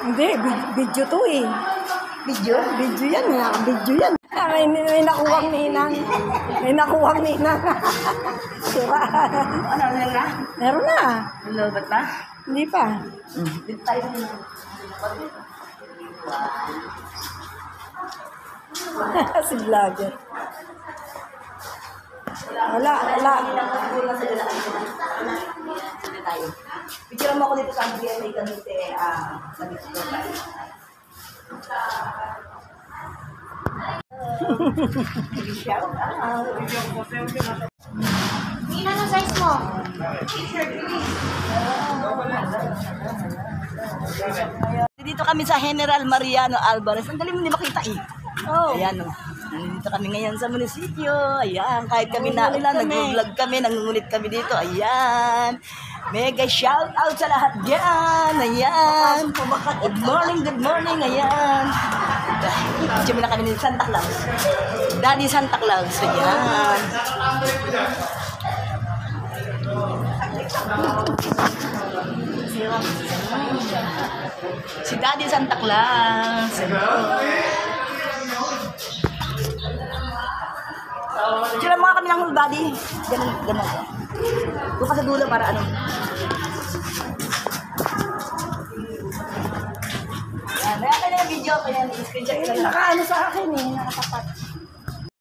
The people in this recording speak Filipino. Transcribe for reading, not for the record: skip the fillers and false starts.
Hindi, video to eh. Video? Video yan, video yan. May nakuwang ninang. May nakuwang ninang. Sura. Ano na? Meron na. Hello, ba't ba? Hindi pa. Dito tayo. Si vlogger. Wala. Picture mo ako dito sa BSA Cavite sa Mexico. Ina ng size mo? Dito kami sa General Mariano Alvarez. Ang galing mo hindi makita eh. Oh. Ayan o. Nandito kami ngayon sa munisipyo. Ayan, kahit kami naulan, nag-vlog kami, nangungulit kami dito. Ayan. Mega shout out sa lahat dyan. Ayan. Good morning. Ayan. Diyan na kami ni Santa Claus. Daddy Santa Claus. Ayan. Si Daddy Santa Claus. Sila mga kami ng whole body. Ganun. Doon ka sa dulo para ano. Yan. Kaya kayo yung video. Kaya screenshot ka lang. Nakaano sa akin eh, nakatapat.